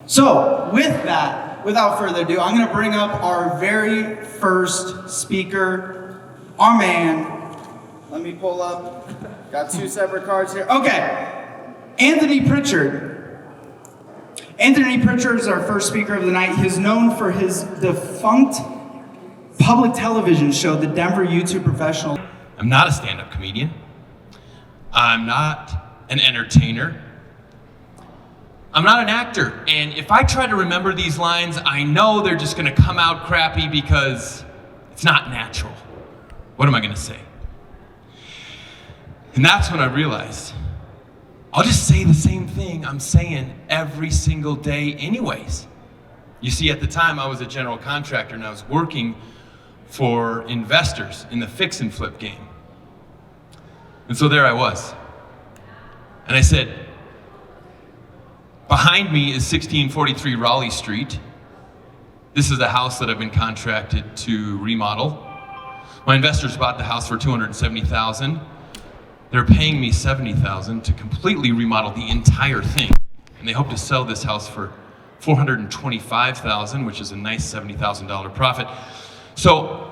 So, with that, without further ado, I'm going to bring up our very first speaker, our man. Let me pull up. Got two separate cards here. Okay. Anthony Pritchard. Anthony Pritchard is our first speaker of the night. He's known for his defunct public television show, The Denver YouTube Professional. I'm not a stand-up comedian. I'm not an entertainer. I'm not an actor. And if I try to remember these lines, I know they're just gonna come out crappy because it's not natural. What am I gonna say? And that's when I realized, I'll just say the same thing I'm saying every single day anyways. You see, at the time I was a general contractor and I was working for investors in the fix and flip game. And so there I was. And I said, behind me is 1643 Raleigh Street. This is the house that I've been contracted to remodel. My investors bought the house for $270,000. They're paying me $70,000 to completely remodel the entire thing. And they hope to sell this house for $425,000, which is a nice $70,000 profit. So,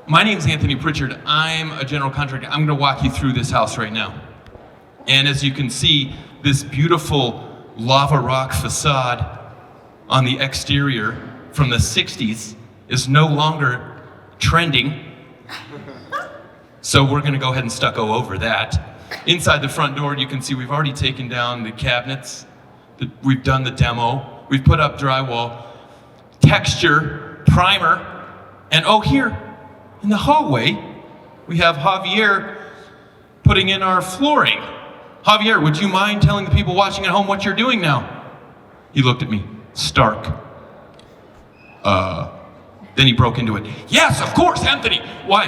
my name's Anthony Pritchard. I'm a general contractor. I'm gonna walk you through this house right now. And as you can see, this beautiful lava rock facade on the exterior from the 60s is no longer trending. So we're gonna go ahead and stucco over that. Inside the front door, you can see we've already taken down the cabinets. We've done the demo. We've put up drywall, texture, primer, and oh, here in the hallway, we have Javier putting in our flooring. Javier, would you mind telling the people watching at home what you're doing now? He looked at me, stark. Then he broke into it. Yes, of course, Anthony. Why?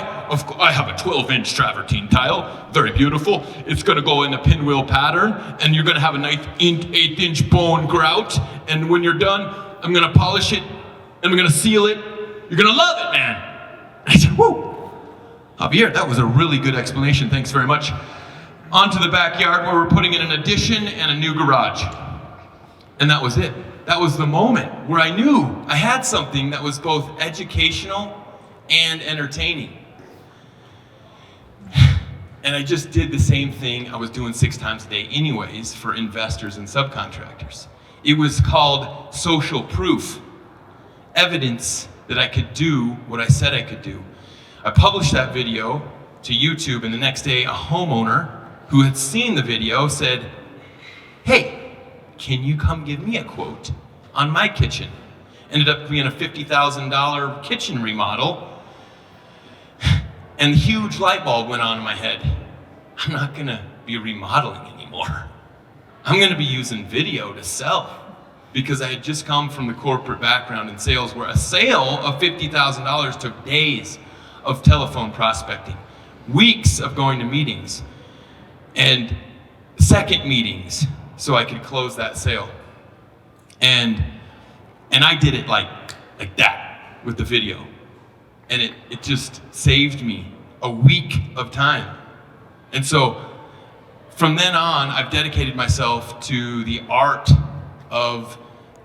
I have a 12-inch travertine tile, very beautiful. It's gonna go in a pinwheel pattern, and you're gonna have a nice 8-inch bone grout, and when you're done, I'm gonna polish it, and I'm gonna seal it. You're gonna love it, man. I said, whoa. Javier, that was a really good explanation, thanks very much. Onto the backyard where we're putting in an addition and a new garage. And that was it. That was the moment where I knew I had something that was both educational and entertaining. And I just did the same thing I was doing 6 times a day anyways for investors and subcontractors. It was called social proof. Evidence that I could do what I said I could do. I published that video to YouTube, and the next day a homeowner who had seen the video said, hey, can you come give me a quote on my kitchen? Ended up being a $50,000 kitchen remodel, and the huge light bulb went on in my head. I'm not gonna be remodeling anymore. I'm gonna be using video to sell, because I had just come from the corporate background in sales where a sale of $50,000 took days of telephone prospecting, weeks of going to meetings, and second meetings so I could close that sale. And I did it like that with the video. And it just saved me a week of time. And so from then on, I've dedicated myself to the art of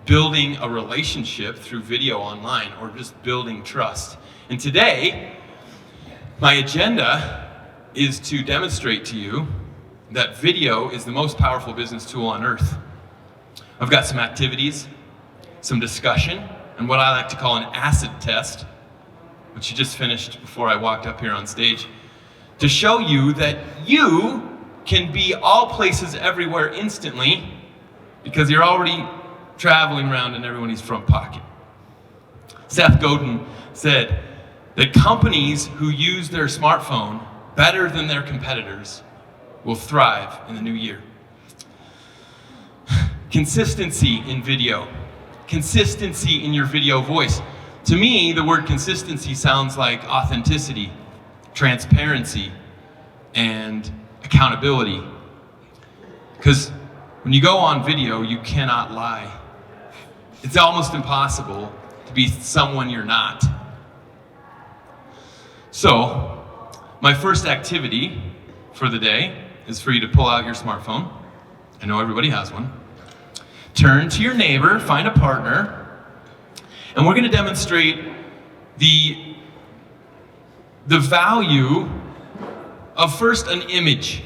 building a relationship through video online, or just building trust. And today, my agenda is to demonstrate to you that video is the most powerful business tool on earth. I've got some activities, some discussion, and what I like to call an acid test, which you just finished before I walked up here on stage, to show you that you can be all places everywhere instantly because you're already traveling around in everybody's front pocket. Seth Godin said that companies who use their smartphone better than their competitors will thrive in the new year. Consistency in video. Consistency in your video voice. To me, the word consistency sounds like authenticity, transparency, and accountability. Because when you go on video, you cannot lie. It's almost impossible to be someone you're not. So, my first activity for the day is for you to pull out your smartphone. I know everybody has one. turn to your neighbor, find a partner, and we're going to demonstrate the value of first an image,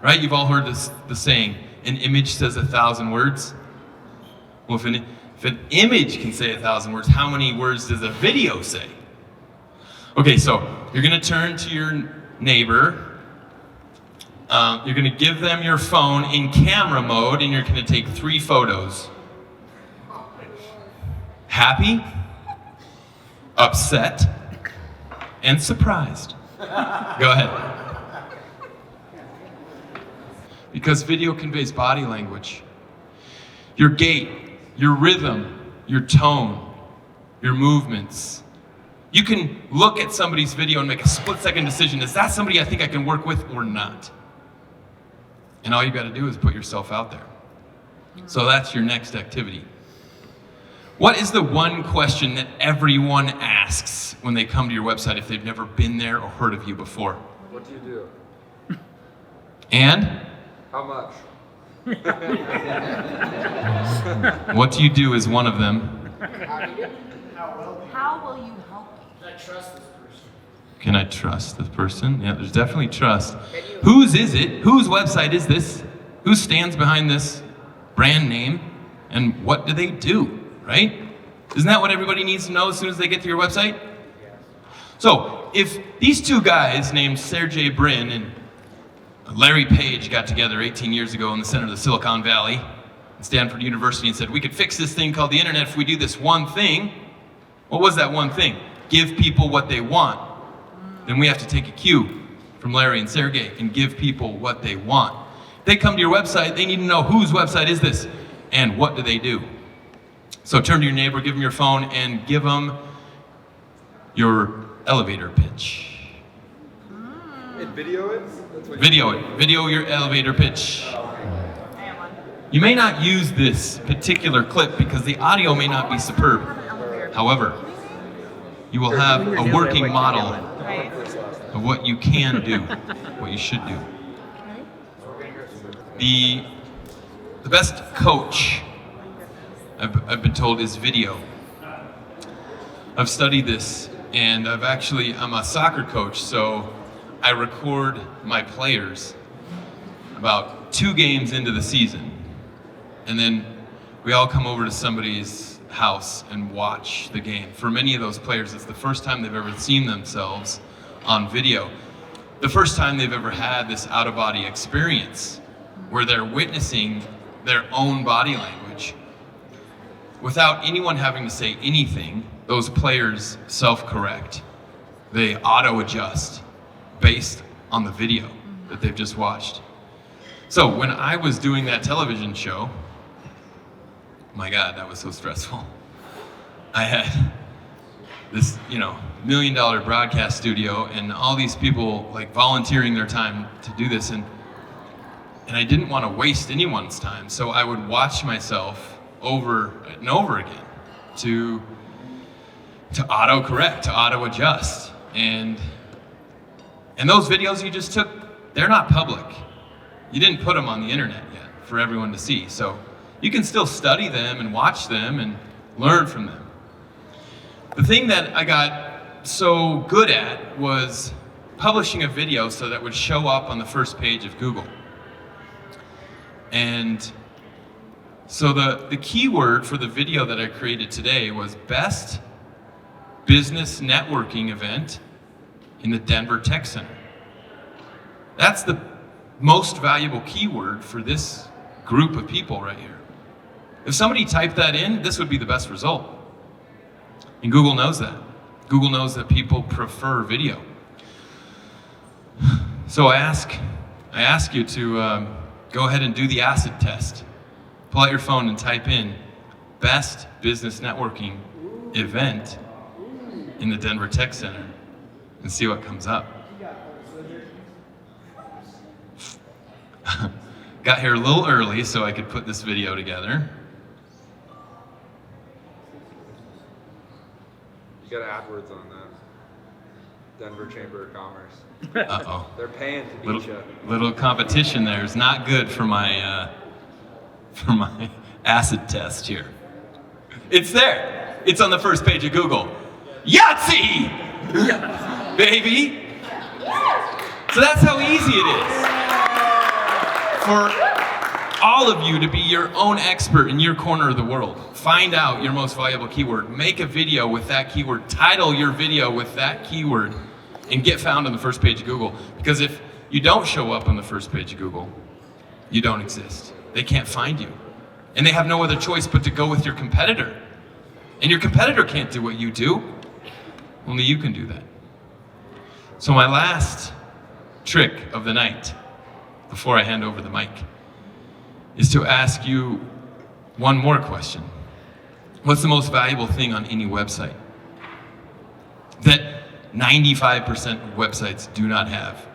right? You've all heard the saying, an image says 1,000 words. Well, if an image can say 1,000 words, how many words does a video say? Okay, so you're going to turn to your neighbor. You're going to give them your phone in camera mode, and you're going to take 3 photos. Happy, upset, and surprised. Go ahead. Because video conveys body language. Your gait, your rhythm, your tone, your movements. You can look at somebody's video and make a split-second decision. Is that somebody I think I can work with or not? And all you got to do is put yourself out there. So that's your next activity. What is the one question that everyone asks when they come to your website if they've never been there or heard of you before? What do you do? And? How much? What do you do is one of them. How will you help me? Can I trust this person? Yeah, there's definitely trust. Whose is it? Whose website is this? Who stands behind this brand name? And what do they do, right? Isn't that what everybody needs to know as soon as they get to your website? So, if these 2 guys named Sergey Brin and Larry Page got together 18 years ago in the center of the Silicon Valley at Stanford University and said, we could fix this thing called the internet if we do this one thing. What was that one thing? Give people what they want. Then we have to take a cue from Larry and Sergey and give people what they want. If they come to your website, they need to know whose website is this and what do they do. So turn to your neighbor, give them your phone, and give them your elevator pitch. And video it? That's what Video it. Video your elevator pitch. You may not use this particular clip because the audio may not be superb. However, you will have a working model of what you can do, what you should do. The best coach, I've been told, is video. I've studied this, and I'm a soccer coach, so I record my players about 2 games into the season. And then we all come over to somebody's house and watch the game. For many of those players, it's the first time they've ever seen themselves on video. The first time they've ever had this out-of-body experience where they're witnessing their own body language. Without anyone having to say anything, those players self-correct. They auto-adjust based on the video that they've just watched. So when I was doing that television show, my God, that was so stressful. I had this, $1 million broadcast studio and all these people like volunteering their time to do this, and I didn't want to waste anyone's time, so I would watch myself over and over again to auto-correct, to auto-adjust. And those videos you just took, they're not public. You didn't put them on the internet yet for everyone to see. So you can still study them and watch them and learn from them. The thing that I got so good at was publishing a video so that would show up on the first page of Google. And so the keyword for the video that I created today was Best Business Networking Event in the Denver Tech Center. That's the most valuable keyword for this group of people right here. If somebody typed that in, this would be the best result. And Google knows that. Google knows that people prefer video. So I ask you to go ahead and do the acid test. Pull out your phone and type in Best Business Networking Event in the Denver Tech Center and see what comes up. Got here a little early so I could put this video together. You got AdWords on that. Denver Chamber of Commerce. Uh-oh. They're paying to beat you. Little competition there is not good for my acid test here. It's there. It's on the first page of Google. Yahtzee! Baby! So that's how easy it is for all of you to be your own expert in your corner of the world. Find out your most valuable keyword. Make a video with that keyword. Title your video with that keyword and get found on the first page of Google. Because if you don't show up on the first page of Google, you don't exist. They can't find you. And they have no other choice but to go with your competitor. And your competitor can't do what you do. Only you can do that. So my last trick of the night, before I hand over the mic, is to ask you one more question. What's the most valuable thing on any website that 95% of websites do not have?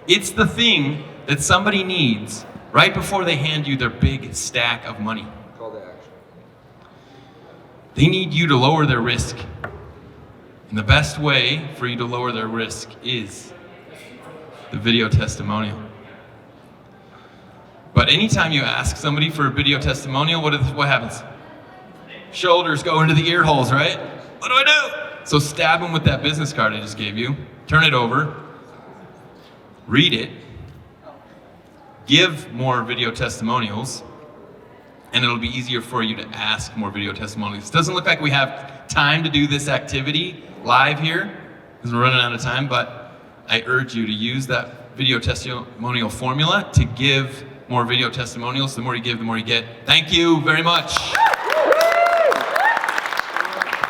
It's the thing that somebody needs right before they hand you their big stack of money. Call to action. They need you to lower their risk. And the best way for you to lower their risk is the video testimonial. But anytime you ask somebody for a video testimonial, what happens? Shoulders go into the ear holes, right? What do I do? So stab them with that business card I just gave you. Turn it over. Read it. Give more video testimonials. And it'll be easier for you to ask more video testimonials. It doesn't look like we have time to do this activity live here because we're running out of time, but I urge you to use that video testimonial formula to give more video testimonials. The more you give, the more you get. Thank you very much.